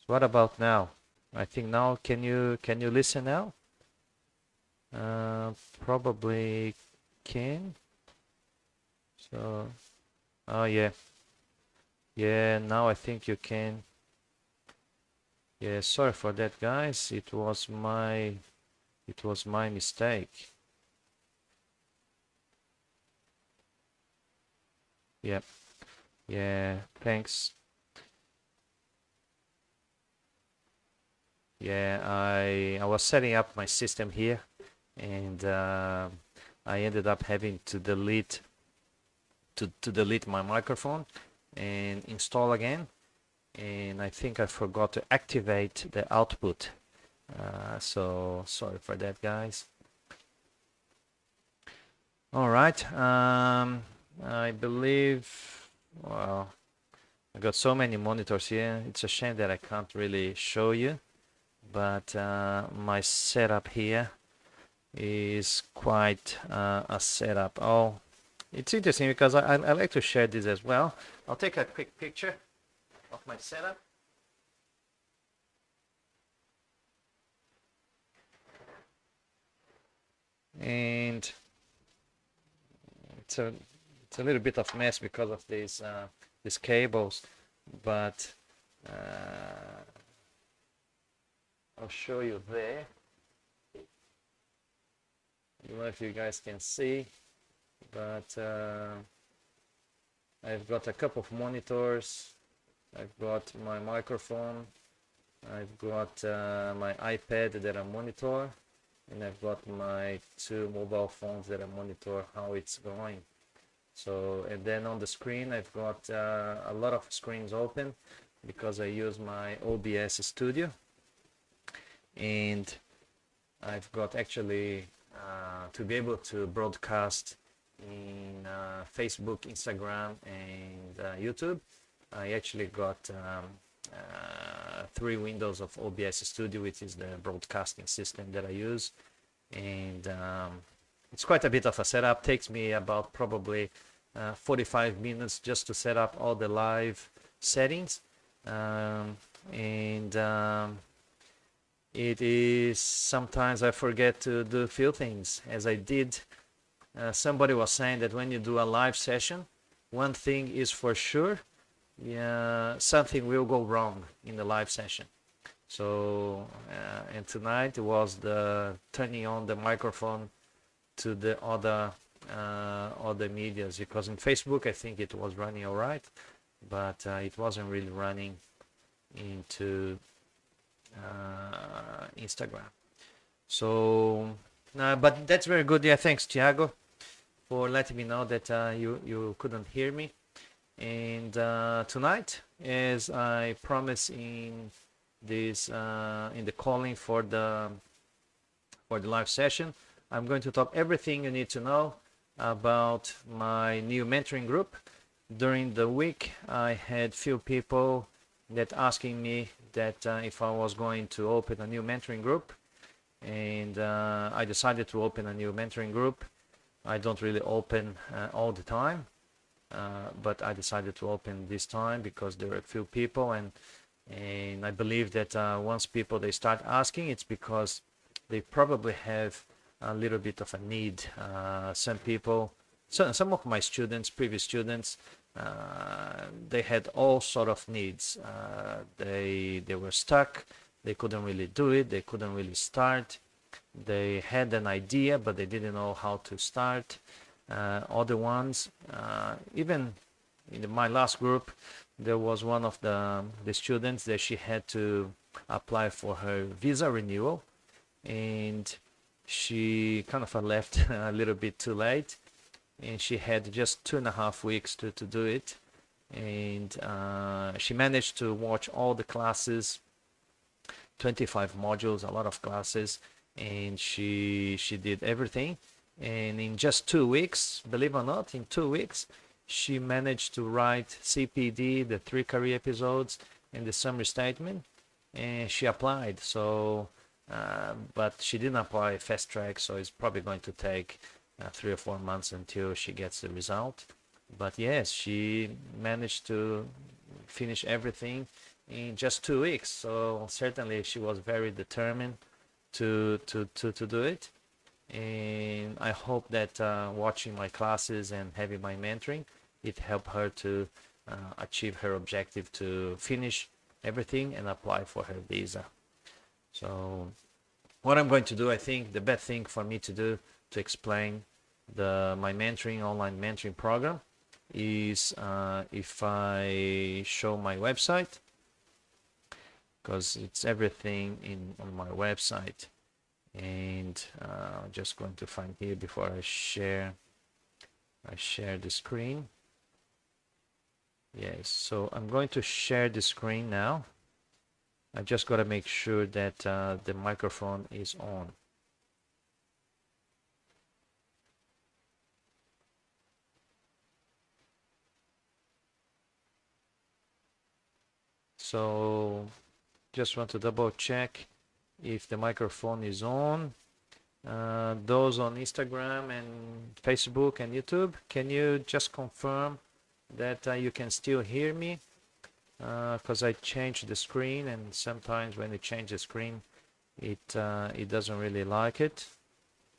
What about now? I think now can you listen now? Probably can. So, oh yeah. Yeah, now I think you can. Yeah, sorry for that, guys. It was my mistake. Yep. Yeah, thanks. Yeah, I was setting up my system here, and I ended up having to delete my microphone and install again. And I think I forgot to activate the output. So sorry for that, guys. All right. I believe, well, I got so many monitors here. It's a shame that I can't really show you, but my setup here is quite a setup. Oh, it's interesting because I like to share this as well. I'll take a quick picture of my setup. And it's a it's a little bit of mess because of these cables, but I'll show you there. I don't know if you guys can see, but I've got a couple of monitors. I've got my microphone. I've got my iPad that I monitor, and I've got my two mobile phones that I monitor how it's going. So, and then on the screen, I've got a lot of screens open because I use my OBS Studio, and I've got actually to be able to broadcast in Facebook, Instagram, and YouTube. I actually got 3 windows of OBS Studio, which is the broadcasting system that I use, and it's quite a bit of a setup. Takes me about probably 45 minutes just to set up all the live settings, and it is sometimes I forget to do a few things as I did. Somebody was saying that when you do a live session, one thing is for sure, yeah, something will go wrong in the live session. So, and tonight was the turning on the microphone to the other medias, because in Facebook I think it was running all right, but it wasn't really running into Instagram. So, but that's very good. Yeah, thanks, Thiago, for letting me know that you couldn't hear me. And tonight, as I promised in this in the calling for the live session, I'm going to talk everything you need to know about my new mentoring group. During the week, I had few people that asking me that if I was going to open a new mentoring group, and I decided to open a new mentoring group. I don't really open all the time, but I decided to open this time because there are a few people, and I believe that once people they start asking, it's because they probably have a little bit of a need. Some people, some of my students, previous students, they had all sort of needs. They were stuck. They couldn't really do it. They couldn't really start. They had an idea, but they didn't know how to start. Other ones, even in my last group, there was one of the students that she had to apply for her visa renewal, and she kind of left a little bit too late, and she had just 2.5 weeks to do it. And she managed to watch all the classes, 25 modules, a lot of classes, and she did everything. And in just 2 weeks, believe it or not, in 2 weeks, she managed to write CPD, the 3 career episodes, and the summary statement, and she applied. So, but she didn't apply fast track, so it's probably going to take 3 or 4 months until she gets the result. But yes, she managed to finish everything in just 2 weeks. So certainly she was very determined to do it. And I hope that watching my classes and having my mentoring, it helped her to achieve her objective to finish everything and apply for her visa. So what I'm going to do, I think the best thing for me to do to explain my mentoring, online mentoring program is if I show my website, because it's everything on my website. And I'm just going to find here before I share the screen. Yes, so I'm going to share the screen now. I just got to make sure that the microphone is on. So just want to double check if the microphone is on. Those on Instagram and Facebook and YouTube, can you just confirm that you can still hear me? Because I changed the screen, and sometimes when you change the screen, it doesn't really like it.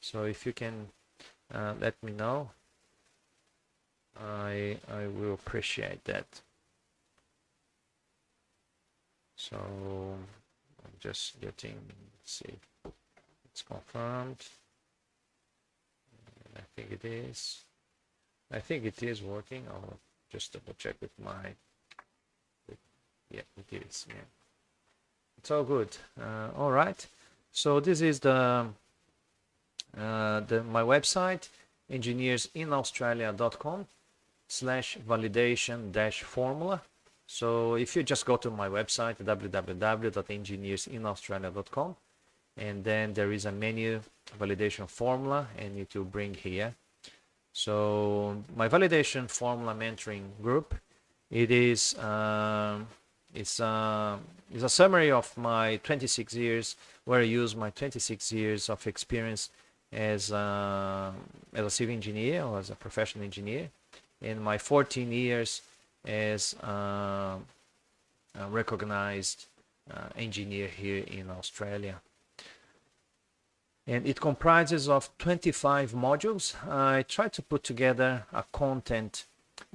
So if you can let me know, I will appreciate that. So I'm just getting, let's see, it's confirmed. I think it is. I think it is working. I'll just double check with my. Yeah, it is. Yeah, it's all good. All right. So this is my website, engineersinaustralia.com/validation-formula. So if you just go to my website, www.engineersinaustralia.com, and then there is a menu, validation formula, and you to bring here. So my validation formula mentoring group, it is it's a summary of my 26 years, where I use my 26 years of experience as a civil engineer or as a professional engineer, and my 14 years as a recognized engineer here in Australia. And it comprises of 25 modules. I try to put together a content,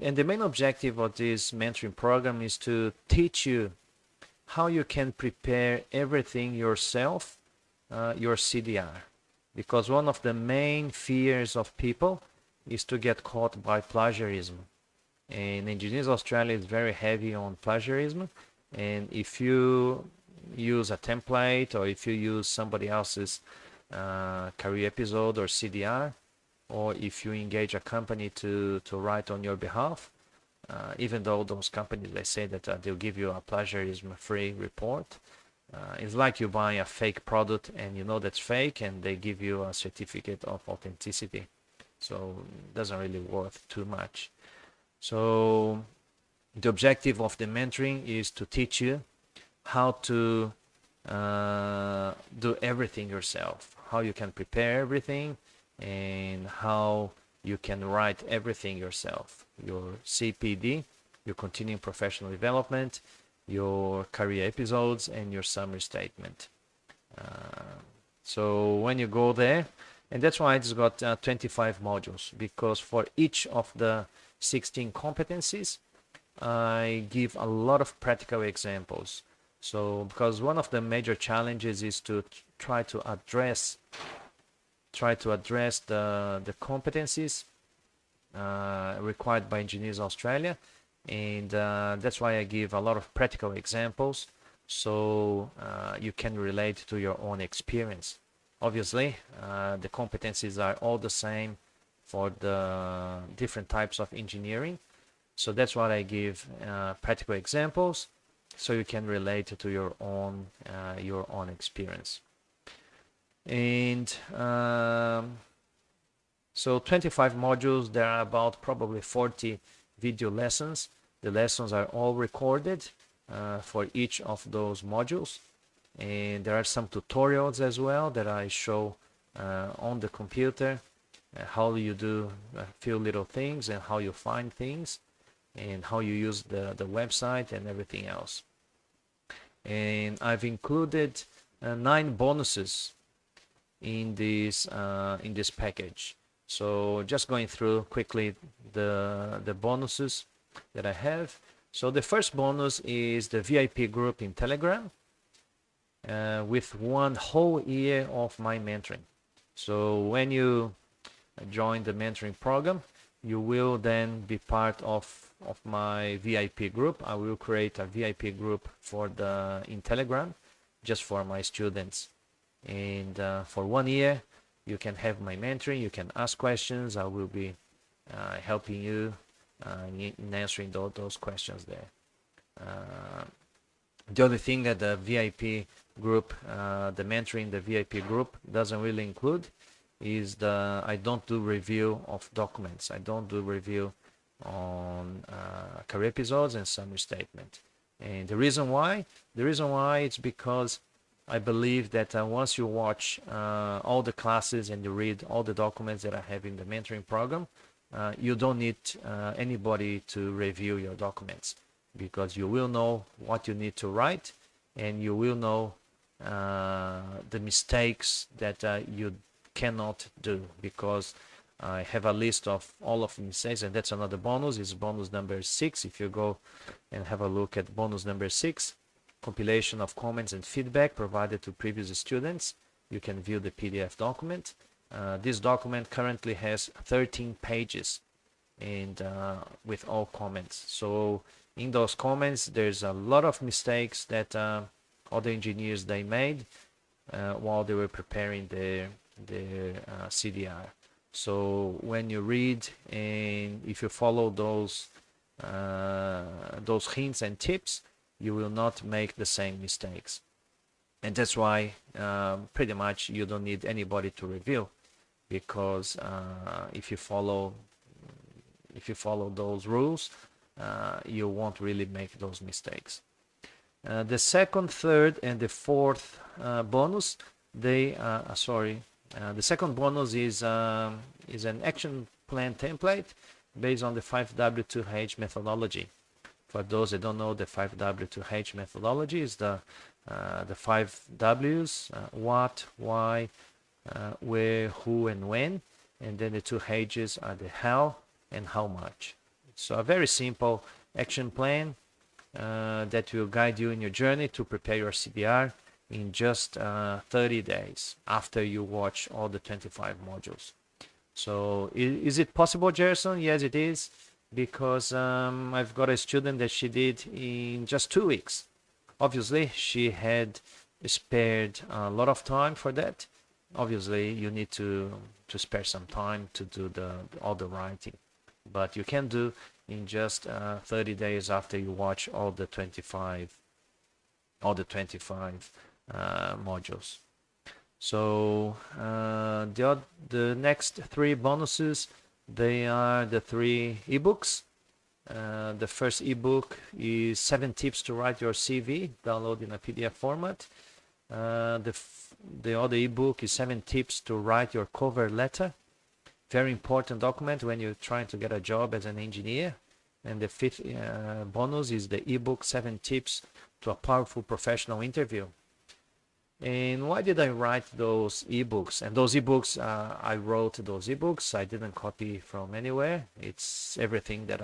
and the main objective of this mentoring program is to teach you how you can prepare everything yourself, your CDR. Because one of the main fears of people is to get caught by plagiarism. And Engineers Australia is very heavy on plagiarism. And if you use a template, or if you use somebody else's career episode or CDR, or if you engage a company to write on your behalf, even though those companies, they say that they'll give you a plagiarism-free report, it's like you buy a fake product and you know that's fake, and they give you a certificate of authenticity. So it doesn't really worth too much. So the objective of the mentoring is to teach you how to do everything yourself, how you can prepare everything, and how you can write everything yourself. Your CPD, your continuing professional development, your career episodes, and your summary statement. So when you go there, and that's why it's got 25 modules, because for each of the 16 competencies, I give a lot of practical examples. So because one of the major challenges is to try to address the competencies required by Engineers Australia, and that's why I give a lot of practical examples, so you can relate to your own experience. Obviously, the competencies are all the same for the different types of engineering, so that's why I give practical examples, so you can relate to your own experience. And so 25 modules, there are about probably 40 video lessons. The lessons are all recorded for each of those modules, and there are some tutorials as well that I show on the computer, how you do a few little things, and how you find things, and how you use the website and everything else. and I've included 9 bonuses in this package. So just going through quickly the bonuses that I have. So the first bonus is the VIP group in Telegram with 1 whole year of my mentoring. So when you join the mentoring program, you will then be part of my VIP group. I will create a VIP group in Telegram just for my students. And for 1 year, you can have my mentoring, you can ask questions. I will be helping you in answering those questions there. The other thing that the VIP group, the mentoring, the VIP group doesn't really include is I don't do review of documents. I don't do review on career episodes and summary statement. And the reason why it's because I believe that once you watch all the classes and you read all the documents that I have in the mentoring program, you don't need anybody to review your documents, because you will know what you need to write, and you will know the mistakes that you cannot do, because I have a list of all of the mistakes, and that's another bonus. It's bonus number 6. If you go and have a look at bonus number 6, compilation of comments and feedback provided to previous students, you can view the PDF document. This document currently has 13 pages and with all comments. So in those comments, there's a lot of mistakes that other engineers they made while they were preparing their CDR. So when you read and if you follow those hints and tips, you will not make the same mistakes. And that's why pretty much you don't need anybody to review, because if you follow those rules, you won't really make those mistakes. The second, third, and the fourth bonus, the second bonus is an action plan template based on the 5W2H methodology. For those that don't know, the 5W2H methodology is the 5 W's: what, why, where, who, and when, and then the 2 H's are the how and how much. So a very simple action plan that will guide you in your journey to prepare your CDR in just 30 days after you watch all the 25 modules. So is it possible, Gerson? Yes, it is, because I've got a student that she did in just 2 weeks. Obviously, she had spared a lot of time for that. Obviously, you need to spare some time to do all the writing, but you can do in just 30 days after you watch all the 25 modules. So the next 3 bonuses, they are the 3 ebooks. The first ebook is 7 tips to write your CV, download in a PDF format. The other ebook is 7 tips to write your cover letter. Very important document when you're trying to get a job as an engineer. And the 5th bonus is the ebook 7 tips to a powerful professional interview. And why did I write those ebooks? And those ebooks, I wrote those ebooks. I didn't copy from anywhere. It's everything that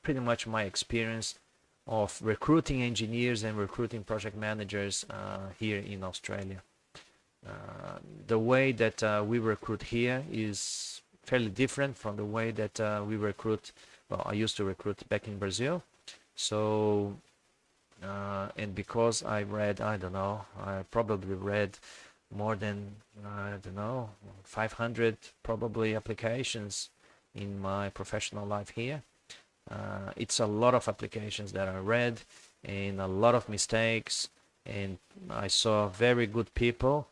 pretty much my experience of recruiting engineers and recruiting project managers here in Australia. The way that we recruit here is fairly different from the way that we recruit. Well, I used to recruit back in Brazil. So, and because I read, I probably read more than, 500 probably applications in my professional life here. It's a lot of applications that I read and a lot of mistakes, and I saw very good people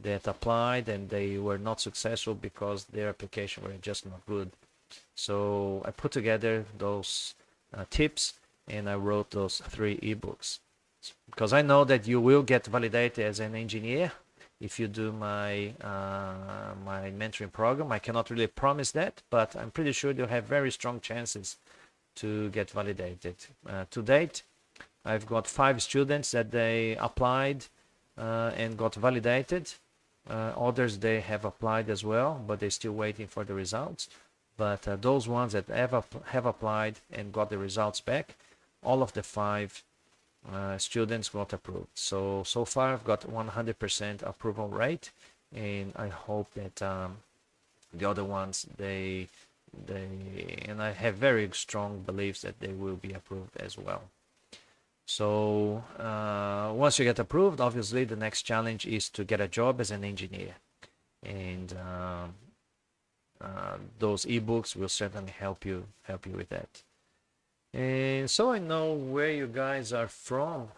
that applied and they were not successful because their application were just not good. So I put together those tips and I wrote those 3 ebooks, because I know that you will get validated as an engineer if you do my mentoring program. I cannot really promise that, but I'm pretty sure you'll have very strong chances to get validated. To date, I've got 5 students that they applied and got validated. Others, they have applied as well, but they're still waiting for the results. But those ones that have applied and got the results back, all of the 5 students got approved. So far I've got 100% approval rate, and I hope that the other ones, and I have very strong beliefs that they will be approved as well. So once you get approved, obviously the next challenge is to get a job as an engineer, and those ebooks will certainly help you with that. And so I know where you guys are from.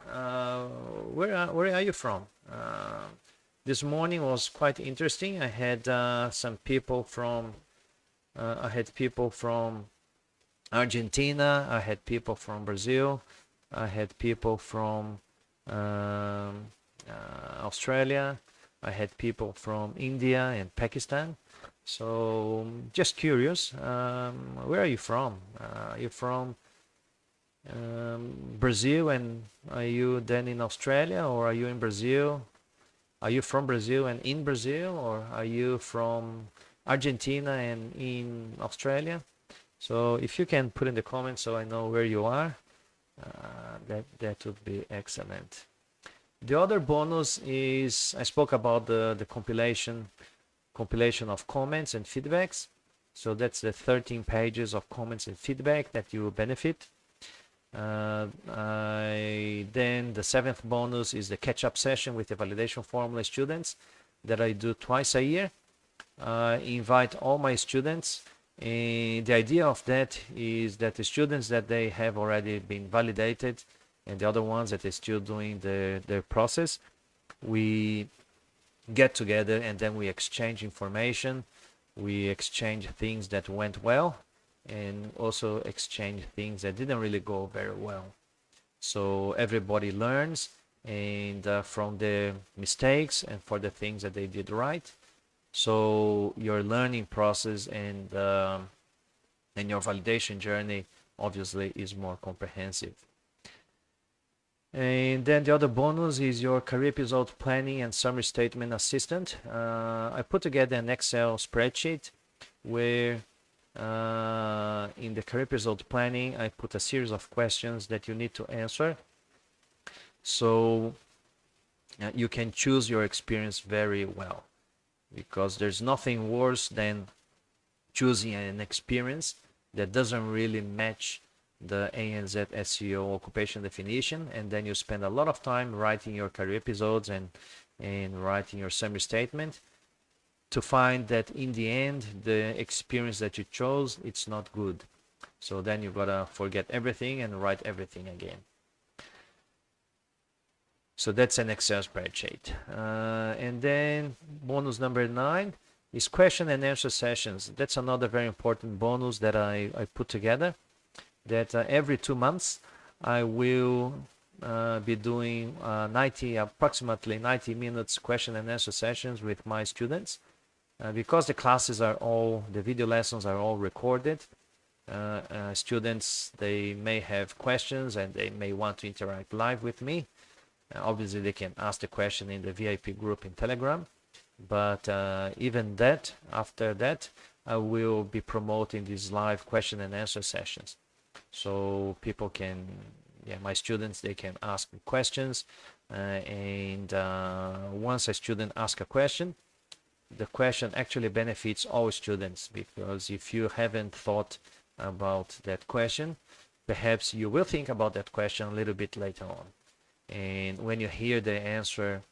Where are you from? This morning was quite interesting. I had some people from Argentina. I had people from Brazil. I had people from Australia. I had people from India and Pakistan. So just curious, where are you from? Are you from Brazil, and are you then in Australia, or are you in Brazil? Are you from Brazil and in Brazil, or are you from Argentina and in Australia? So if you can put in the comments so I know where you are, that would be excellent. The other bonus is I spoke about the compilation of comments and feedbacks. So that's the 13 pages of comments and feedback that you will benefit. Then the 7th bonus is the catch-up session with the validation formula students that I do twice a year. I invite all my students, and the idea of that is that the students that they have already been validated and the other ones that are still doing the process, we get together and then we exchange information, we exchange things that went well, and also exchange things that didn't really go very well. So everybody learns, and from the mistakes and for the things that they did right. So your learning process and your validation journey obviously is more comprehensive. And then the other bonus is your career episode planning and summary statement assistant. I put together an Excel spreadsheet where in the career episode planning I put a series of questions that you need to answer, so you can choose your experience very well, because there's nothing worse than choosing an experience that doesn't really match the ANZ SEO occupation definition, and then you spend a lot of time writing your career episodes and writing your summary statement to find that in the end the experience that you chose, it's not good. So then you gotta forget everything and write everything again. So that's an Excel spreadsheet. And then bonus number 9 is question and answer sessions. That's another very important bonus that I put together, that every 2 months I will be doing approximately 90 minutes question and answer sessions with my students. Because the video lessons are all recorded, students, they may have questions and they may want to interact live with me. Obviously they can ask the question in the VIP group in Telegram, but even that, after that, I will be promoting these live question and answer sessions. So people can, my students, they can ask me questions, and once a student asks a question, the question actually benefits all students, because if you haven't thought about that question, perhaps you will think about that question a little bit later on. And when you hear the answer,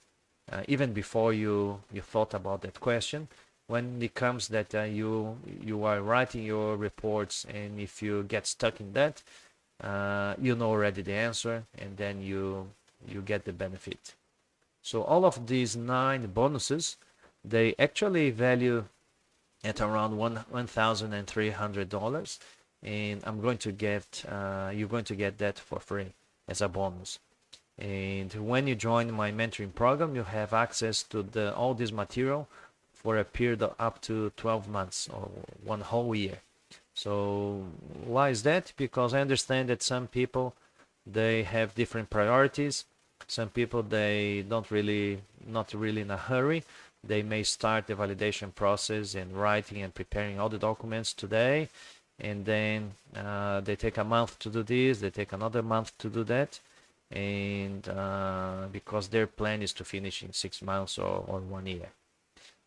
even before you thought about that question, when it comes that you are writing your reports, and if you get stuck in that, you know already the answer, and then you get the benefit. So all of these 9 bonuses, they actually value at around $1,300, and I'm going to get you're going to get that for free as a bonus. And when you join my mentoring program, you have access to all this material for a period of up to 12 months or 1 whole year. So why is that? Because I understand that some people, they have different priorities. Some people, they not really in a hurry. They may start the validation process and writing and preparing all the documents today, and then they take a month to do this, they take another month to do that, and because their plan is to finish in 6 months or 1 year.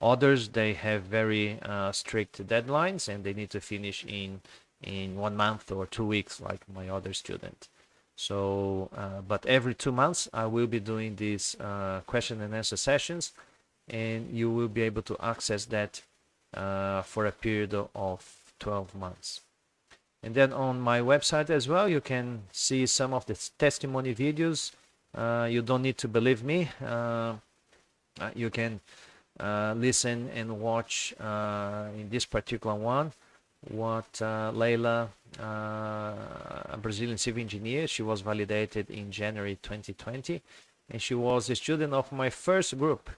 Others, they have very strict deadlines, and they need to finish in 1 month or 2 weeks, like my other student. So, but every 2 months, I will be doing these question and answer sessions, and you will be able to access that for a period of 12 months. And then on my website as well, you can see some of the testimony videos. You don't need to believe me. You can listen and watch in this particular one what Leila, a Brazilian civil engineer, she was validated in January 2020, and she was a student of my first group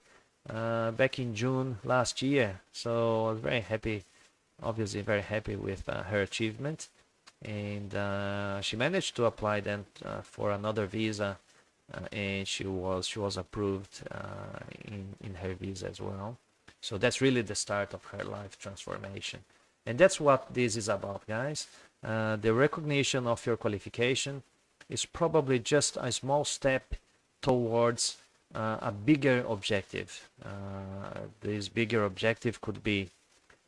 back in June last year. So I was very happy, obviously very happy with her achievement, and she managed to apply then for another visa, and she was approved in her visa as well. So that's really the start of her life transformation. And that's what this is about, guys. The recognition of your qualification is probably just a small step towards a bigger objective. This bigger objective could be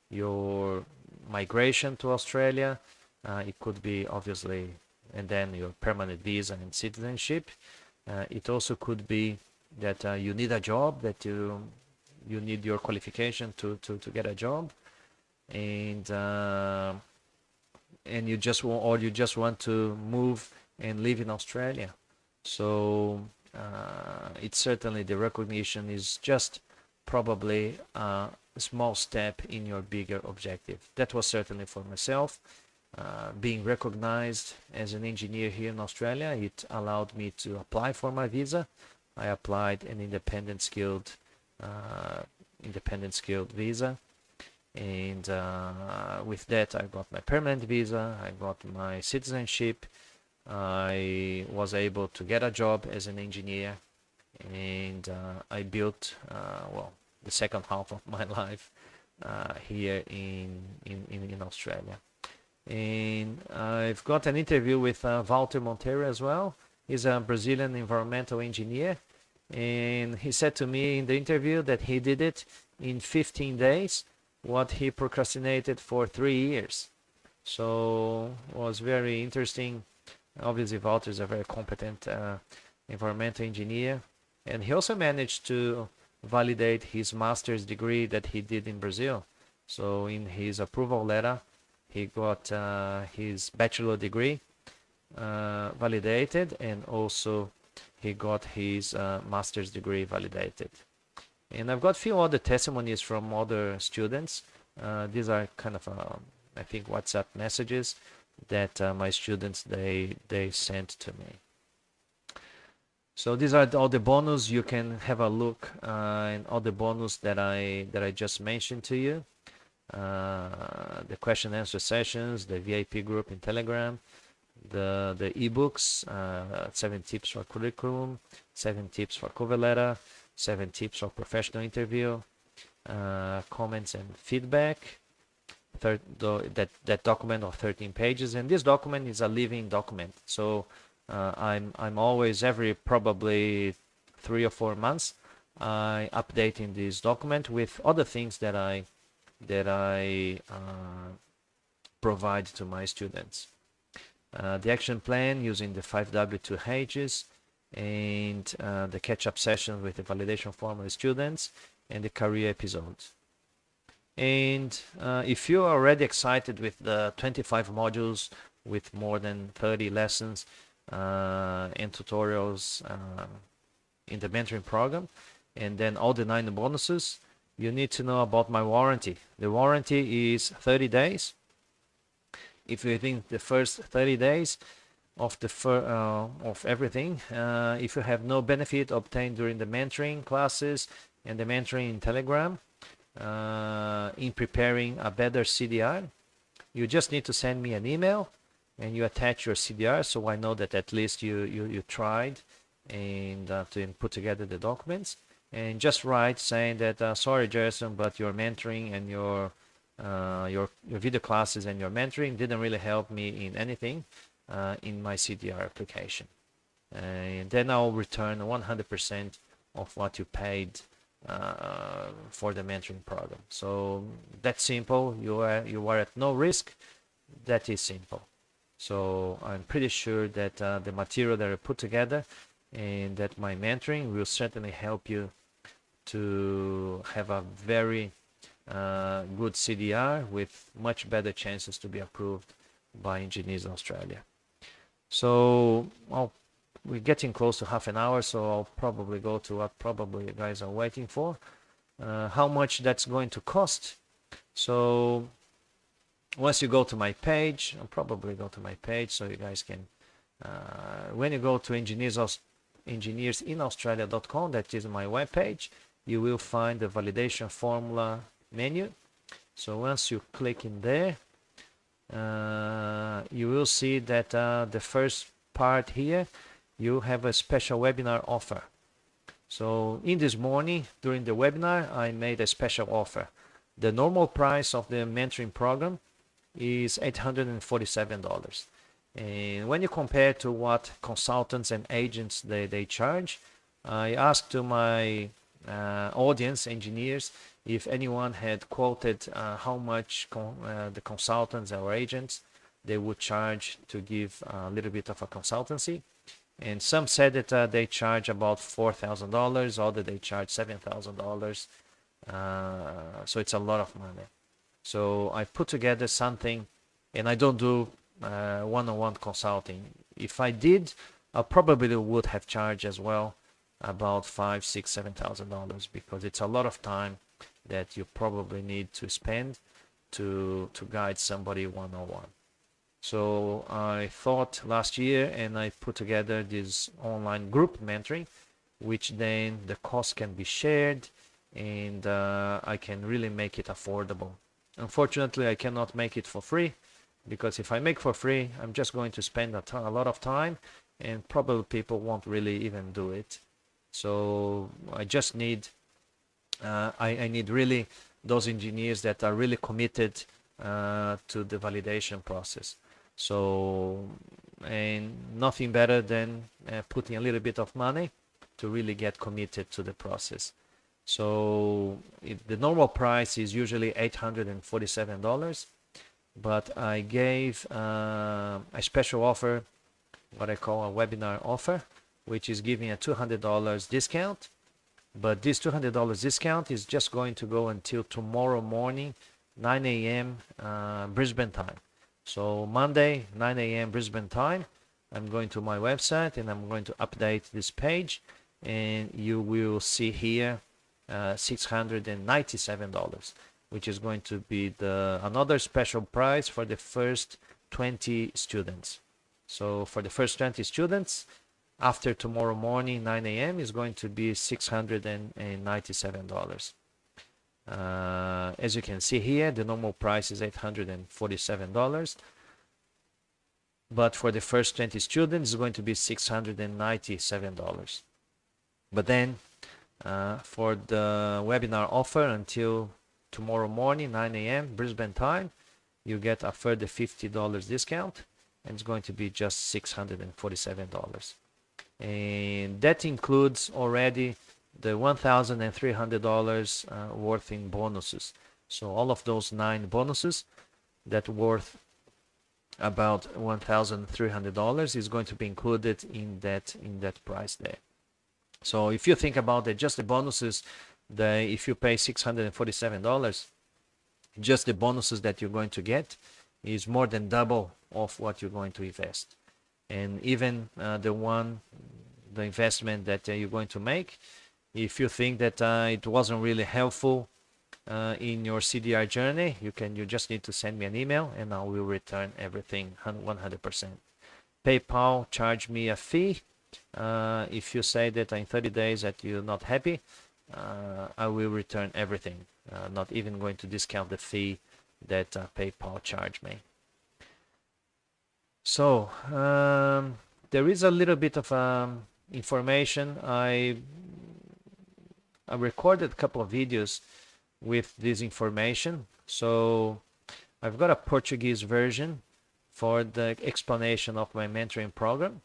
your migration to Australia. It could be, obviously, and then your permanent visa and citizenship. It also could be that you need a job, that you need your qualification to get a job. And you just want to move and live in Australia. So it's certainly, the recognition is just probably a small step in your bigger objective. That was certainly for myself. Being recognized as an engineer here in Australia, it allowed me to apply for my visa. I applied an independent skilled visa. And with that, I got my permanent visa, I got my citizenship, I was able to get a job as an engineer, and I built, well, the second half of my life here in Australia. And I've got an interview with Walter Monteiro as well. He's a Brazilian environmental engineer, and he said to me in the interview that he did it in 15 days. What he procrastinated for 3 years. So it was very interesting. Obviously, Walter is a very competent environmental engineer, and he also managed to validate his master's degree that he did in Brazil. So in his approval letter, he got his bachelor degree validated, and also he got his master's degree validated. And I've got a few other testimonies from other students. These are kind of, I think, WhatsApp messages that my students, they sent to me. So these are all the bonus. You can have a look in all the bonus that I just mentioned to you. The question and answer sessions, the VIP group in Telegram, the ebooks, 7 tips for curriculum, 7 tips for cover letter, 7 tips for professional interview, comments and feedback. That document of 13 pages, and this document is a living document. So I'm always, every probably 3 or 4 months, I updating this document with other things that I provide to my students. The action plan using the 5W2Hs, and the catch-up sessions with the validation formal students, and the career episodes. And if you're already excited with the 25 modules with more than 30 lessons and tutorials in the mentoring program, and then all the 9 bonuses, you need to know about my warranty. The warranty is 30 days. If within the first 30 days of everything, if you have no benefit obtained during the mentoring classes and the mentoring in Telegram, in preparing a better CDR, you just need to send me an email, and you attach your CDR, so I know that at least you tried and to put together the documents, and just write saying that sorry Jason, but your mentoring and your video classes and your mentoring didn't really help me in anything in my CDR application, and then I'll return 100% of what you paid for the mentoring program. So that's simple. You are at no risk. That is simple. So I'm pretty sure that the material that I put together and that my mentoring will certainly help you to have a very good CDR with much better chances to be approved by engineers in Australia. So we're getting close to half an hour, so I'll probably go to what probably you guys are waiting for. How much that's going to cost. So once you go to my page, I'll probably go to my page so you guys can, when you go to engineersinaustralia.com, that is my web page, you will find the validation formula menu. So once you click in there, you will see that the first part here, you have a special webinar offer. So in this morning, during the webinar, I made a special offer. The normal price of the mentoring program is $847. And when you compare to what consultants and agents they charge, I asked to my audience engineers if anyone had quoted how much the consultants or agents they would charge to give a little bit of a consultancy. And some said that they charge about $4,000, others they charge $7,000. So it's a lot of money. So I put together something, and I don't do one-on-one consulting. If I did, I probably would have charged as well about $5,000, $6,000, $7,000, because it's a lot of time that you probably need to spend to guide somebody one-on-one. So I thought last year, and I put together this online group mentoring, which then the cost can be shared, and I can really make it affordable. Unfortunately, I cannot make it for free, because if I make for free, I'm just going to spend a lot of time, and probably people won't really even do it. So I just need, I need really those engineers that are really committed to the validation process. So, and nothing better than putting a little bit of money to really get committed to the process. So the normal price is usually $847, but I gave a special offer, what I call a webinar offer, which is giving a $200 discount. But this $200 discount is just going to go until tomorrow morning, 9 a.m. Brisbane time. So Monday, 9 a.m. Brisbane time, I'm going to my website and I'm going to update this page, and you will see here $697, which is going to be another special price for the first 20 students. So for the first 20 students, after tomorrow morning, 9 a.m. is going to be $697. As you can see here, the normal price is $847, but for the first 20 students, it's going to be $697. But then for the webinar offer until tomorrow morning, 9 a.m. Brisbane time, you get a further $50 discount, and it's going to be just $647. And that includes already the $1,300 worth in bonuses. So all of those 9 bonuses that worth about $1,300 is going to be included in that price there. So if you think about it, just the bonuses, if you pay $647, just the bonuses that you're going to get is more than double of what you're going to invest. And even the investment that you're going to make, if you think that it wasn't really helpful in your CDR journey, you just need to send me an email and I will return everything 100%. PayPal charge me a fee. If you say that in 30 days that you're not happy, I will return everything. Not even going to discount the fee that PayPal charged me. So there is a little bit of information. I recorded a couple of videos with this information. So I've got a Portuguese version for the explanation of my mentoring program,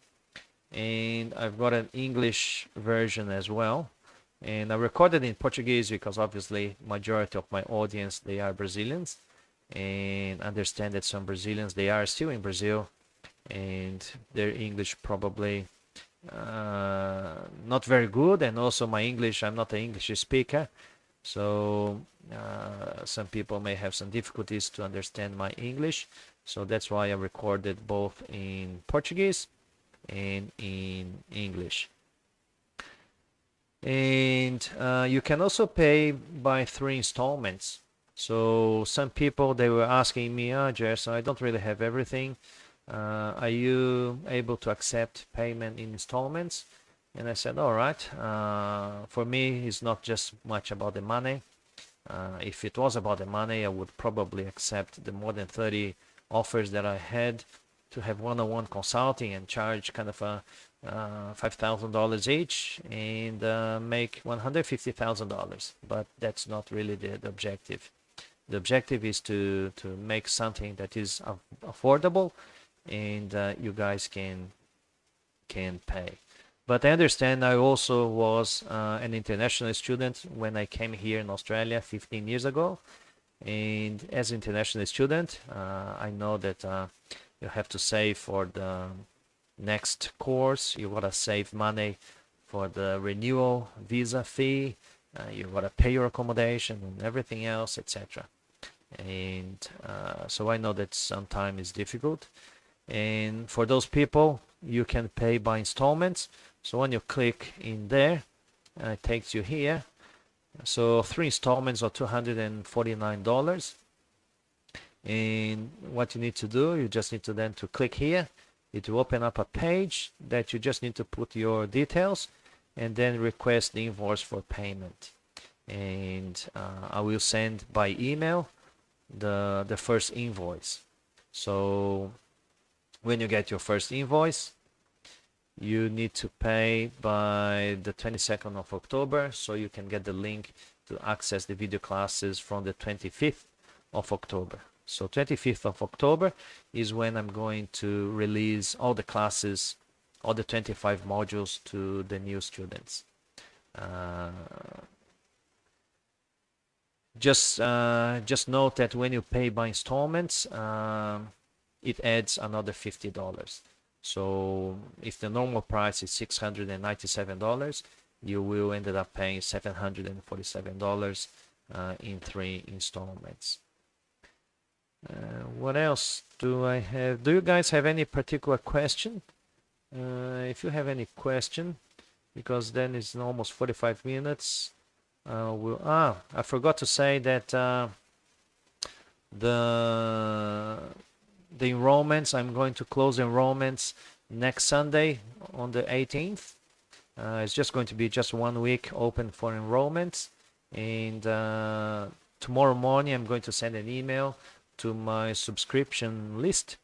and I've got an English version as well. And I recorded in Portuguese because obviously majority of my audience, they are Brazilians, and understand that some Brazilians, they are still in Brazil, and their English probably not very good, and also my English, I'm not an English speaker, so some people may have some difficulties to understand my English. So that's why I recorded both in Portuguese and in English. And you can also pay by 3 installments. So some people, they were asking me, Jess, I don't really have everything. Are you able to accept payment in installments? And I said, all right. For me, it's not just much about the money. If it was about the money, I would probably accept the more than 30 offers that I had to have one-on-one consulting and charge kind of a $5,000 each and make $150,000. But that's not really the objective. The objective is to make something that is affordable and you guys can pay. But I understand I also was an international student when I came here in Australia 15 years ago. And as an international student, I know that you have to save for the next course. You gotta save money for the renewal visa fee. You gotta pay your accommodation and everything else, etc. And so I know that sometimes it's difficult. And for those people, you can pay by installments. So when you click in there, it takes you here. So 3 installments are $249. And what you need to do, you just need to then to click here. It will open up a page that you just need to put your details and then request the invoice for payment. And I will send by email the first invoice. So when you get your first invoice, you need to pay by the 22nd of October, so you can get the link to access the video classes from the 25th of October. So 25th of October is when I'm going to release all the classes, all the 25 modules to the new students. Just note that when you pay by installments, it adds another $50. So if the normal price is $697, you will end up paying $747 in 3 installments. What else do I have? Do you guys have any particular question? If you have any question, because then it's almost 45 minutes. I forgot to say that the enrollments, I'm going to close enrollments next Sunday on the 18th. It's just going to be just 1 week open for enrollments. And tomorrow morning, I'm going to send an email to my subscription list.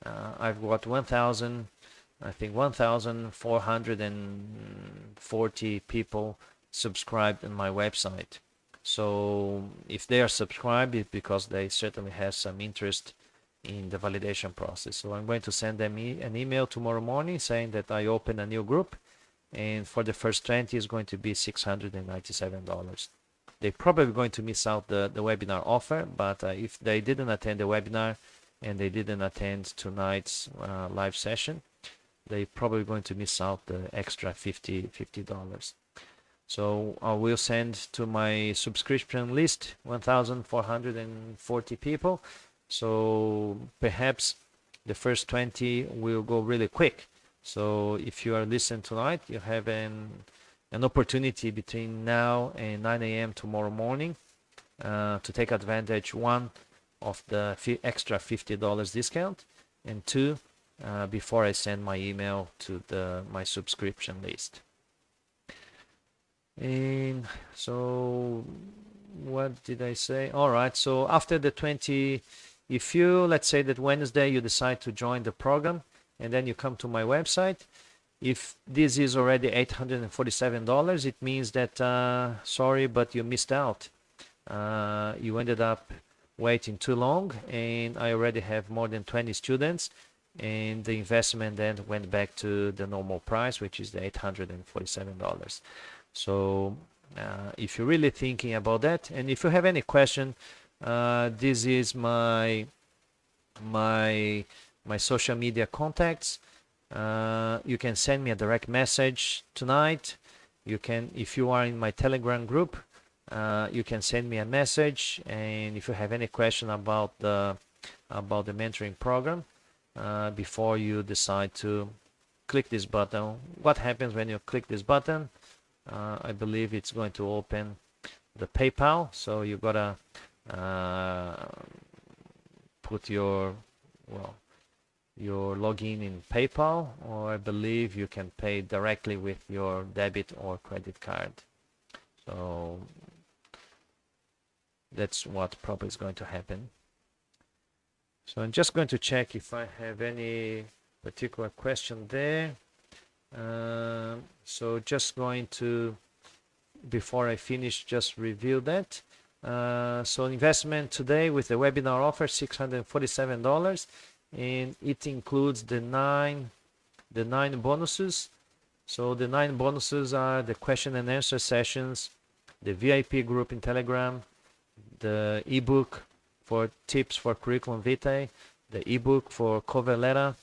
I've got 1,440 people subscribed on my website. So if they are subscribed, it's because they certainly have some interest in the validation process. So I'm going to send them an email tomorrow morning saying that I opened a new group, and for the first 20 is going to be $697. They're probably going to miss out the webinar offer, but if they didn't attend the webinar and they didn't attend tonight's live session, they're probably going to miss out the extra $50. So I will send to my subscription list 1,440 people. So perhaps the first 20 will go really quick. So if you are listening tonight, you have an opportunity between now and 9 a.m. tomorrow morning to take advantage, 1, of the extra $50 discount, and 2, before I send my email to my subscription list. And so what did I say? All right, so after the 20 if you, let's say that Wednesday you decide to join the program and then you come to my website, if this is already $847, it means that sorry, but you missed out. You ended up waiting too long, and I already have more than 20 students, and the investment then went back to the normal price, which is the $847. So if you're really thinking about that, and if you have any question, this is my social media contacts. You can send me a direct message tonight. You can, if you are in my Telegram group, you can send me a message, and if you have any question about the mentoring program, before you decide to click this button, what happens when you click this button? I believe it's going to open the PayPal, so you gotta put your login in PayPal, or I believe you can pay directly with your debit or credit card. So that's what probably is going to happen. So I'm just going to check if I have any particular question there. So just going to, before I finish, just review that. So investment today with the webinar offer, $647, and it includes the nine bonuses. So the 9 bonuses are the question and answer sessions, the VIP group in Telegram, the ebook for tips for curriculum vitae, the ebook for cover letter,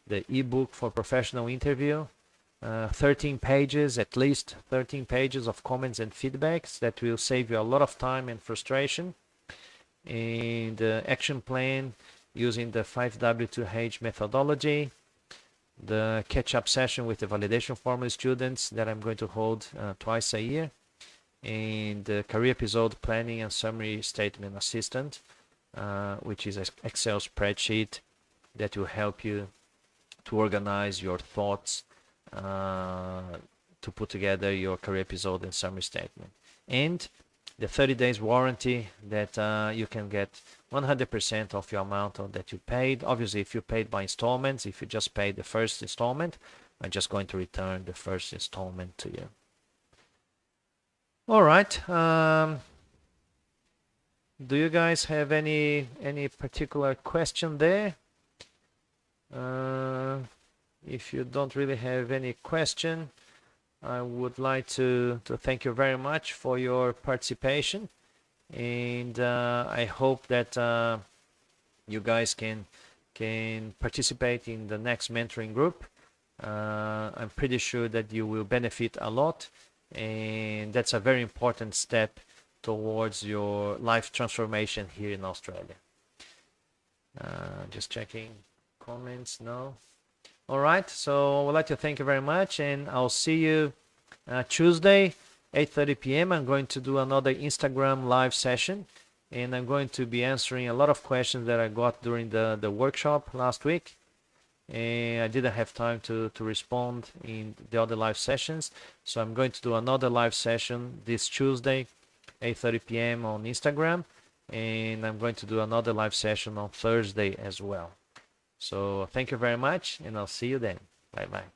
the ebook for professional interview, 13 pages, at least 13 pages of comments and feedbacks that will save you a lot of time and frustration, and the action plan using the 5W2H methodology, the catch-up session with the validation formula students that I'm going to hold twice a year, and the career episode planning and summary statement assistant, which is an Excel spreadsheet that will help you to organize your thoughts, to put together your career episode and summary statement, and the 30 days warranty that you can get 100% of your amount that you paid. Obviously, if you paid by installments, if you just paid the first installment, I'm just going to return the first installment to you. All right. Do you guys have any particular question there? If you don't really have any question, I would like to thank you very much for your participation, and I hope that you guys can participate in the next mentoring group. I'm pretty sure that you will benefit a lot, and that's a very important step towards your life transformation here in Australia. Just checking comments. No. All right, so I would like to thank you very much, and I'll see you Tuesday, 8:30 p.m. I'm going to do another Instagram live session, and I'm going to be answering a lot of questions that I got during the workshop last week, and I didn't have time to respond in the other live sessions, so I'm going to do another live session this Tuesday, 8:30 p.m. on Instagram, and I'm going to do another live session on Thursday as well. So thank you very much, and I'll see you then. Bye-bye.